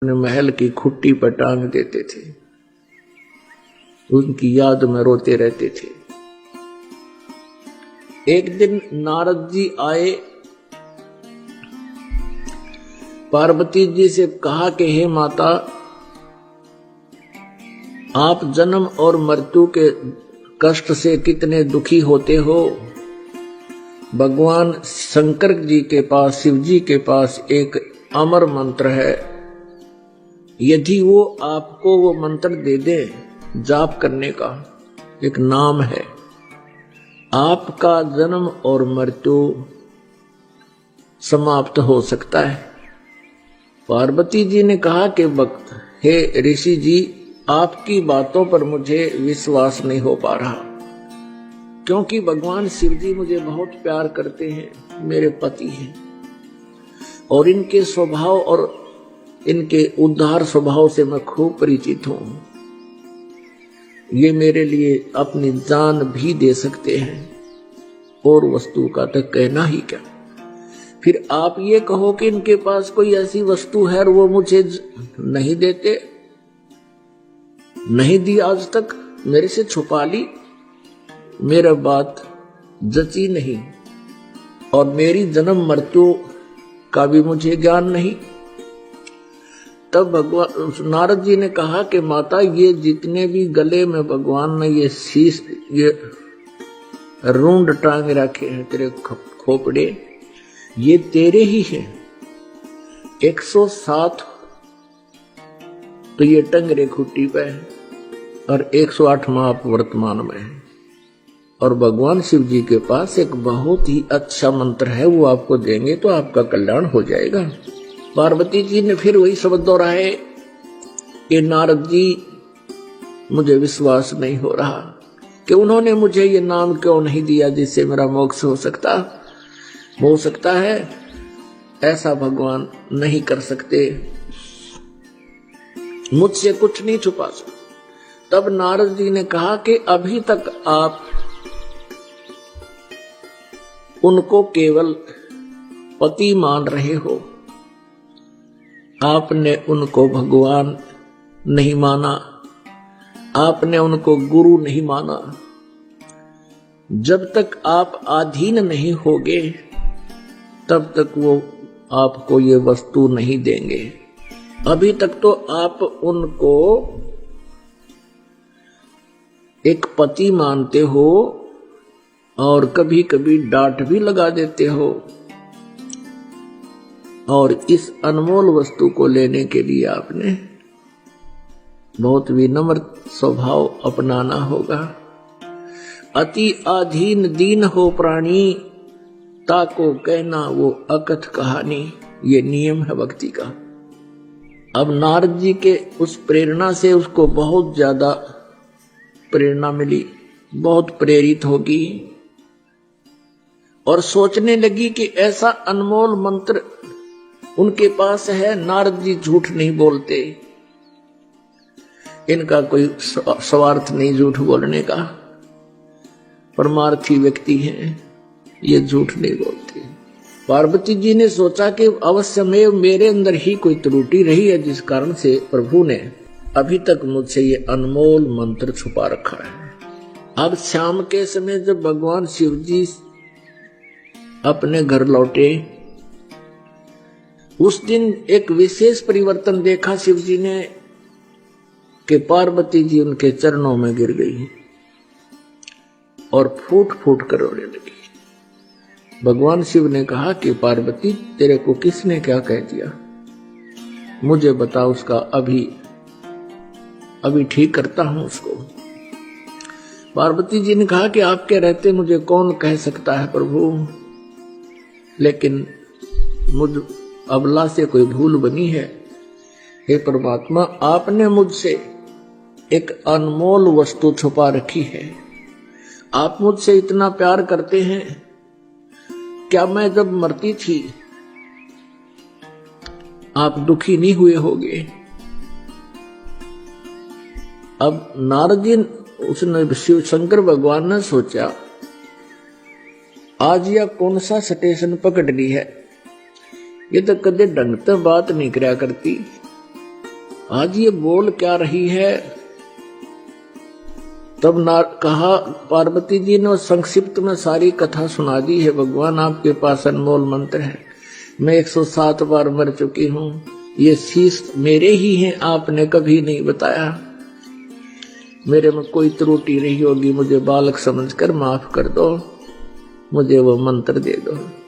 अपने महल की खुट्टी पर टांग देते थे, उनकी याद में रोते रहते थे। एक दिन नारद जी आए, पार्वती जी से कहा कि हे माता, आप जन्म और मृत्यु के कष्ट से कितने दुखी होते हो। भगवान शंकर जी के पास, शिव जी के पास एक अमर मंत्र है, यदि वो आपको वो मंत्र दे दे, जाप करने का एक नाम है, आपका जन्म और मृत्यु समाप्त हो सकता है। पार्वती जी ने कहा कि भक्त, हे ऋषि जी, आपकी बातों पर मुझे विश्वास नहीं हो पा रहा, क्योंकि भगवान शिव जी मुझे बहुत प्यार करते हैं, मेरे पति हैं, और इनके स्वभाव और इनके उदार स्वभाव से मैं खूब परिचित हूं। ये मेरे लिए अपनी जान भी दे सकते हैं, और वस्तु का तो कहना ही क्या। फिर आप ये कहो कि इनके पास कोई ऐसी वस्तु है और वो मुझे नहीं देते, नहीं दी आज तक, मेरे से छुपा ली, मेरा बात जची नहीं, और मेरी जन्म मृत्यु का भी मुझे ज्ञान नहीं। तब भगवान नारद जी ने कहा कि माता, ये जितने भी गले में भगवान ने ये शीश, ये रूंड टांग रखे हैं, तेरे खोपड़े, ये तेरे ही हैं। 107 तो ये टंगरे खुट्टी पे है, और 108वां आप वर्तमान में है। और भगवान शिव जी के पास एक बहुत ही अच्छा मंत्र है, वो आपको देंगे तो आपका कल्याण हो जाएगा। पार्वती जी ने फिर वही शब्द दोहराए कि नारद जी, मुझे विश्वास नहीं हो रहा कि उन्होंने मुझे ये नाम क्यों नहीं दिया जिससे मेरा मोक्ष हो सकता है। ऐसा भगवान नहीं कर सकते, मुझसे कुछ नहीं छुपा सकते। तब नारद जी ने कहा कि अभी तक आप उनको केवल पति मान रहे हो, आपने उनको भगवान नहीं माना, आपने उनको गुरु नहीं माना। जब तक आप अधीन नहीं होगे, तब तक वो आपको ये वस्तु नहीं देंगे। अभी तक तो आप उनको एक पति मानते हो, और कभी कभी डांट भी लगा देते हो, और इस अनमोल वस्तु को लेने के लिए आपने बहुत विनम्र स्वभाव अपनाना होगा। अति अधीन दीन हो प्राणी, ताको कहना वो अकथ कहानी, ये नियम है भक्ति का। अब नारद जी के उस प्रेरणा से उसको बहुत ज्यादा प्रेरणा मिली, बहुत प्रेरित होगी, और सोचने लगी कि ऐसा अनमोल मंत्र उनके पास है, नारद जी झूठ नहीं बोलते, इनका कोई स्वार्थ नहीं झूठ बोलने का, परमार्थी व्यक्ति हैं, ये झूठ नहीं बोलते। पार्वती जी ने सोचा कि अवश्य में मेरे अंदर ही कोई त्रुटि रही है, जिस कारण से प्रभु ने अभी तक मुझसे ये अनमोल मंत्र छुपा रखा है। अब शाम के समय जब भगवान शिव जी अपने घर लौटे, उस दिन एक विशेष परिवर्तन देखा शिव जी ने कि पार्वती जी उनके चरणों में गिर गई और फूट फूट कर रोने लगी। भगवान शिव ने कहा कि पार्वती, तेरे को किसने क्या कह दिया, मुझे बता, उसका अभी ठीक करता हूं उसको। पार्वती जी ने कहा कि आपके रहते मुझे कौन कह सकता है प्रभु, लेकिन मुझ अबला से कोई भूल बनी है। हे परमात्मा, आपने मुझसे एक अनमोल वस्तु छुपा रखी है, आप मुझसे इतना प्यार करते हैं, क्या मैं जब मरती थी आप दुखी नहीं हुए होगे। अब नारद जी, उसने शिव शंकर भगवान ने सोचा, आज यह कौन सा स्टेशन पकड़ ली है, ये तो कदे ढंग से बात नहीं करया करती, आज ये बोल क्या रही है? तब ना कहा, पार्वती जी ने संक्षिप्त में सारी कथा सुना दी है। भगवान आपके पास अनमोल मंत्र है, मैं 107 बार मर चुकी हूं, ये शीश मेरे ही हैं, आपने कभी नहीं बताया। मेरे में कोई त्रुटि रही होगी, मुझे बालक समझकर माफ कर दो, मुझे वो मंत्र दे दो।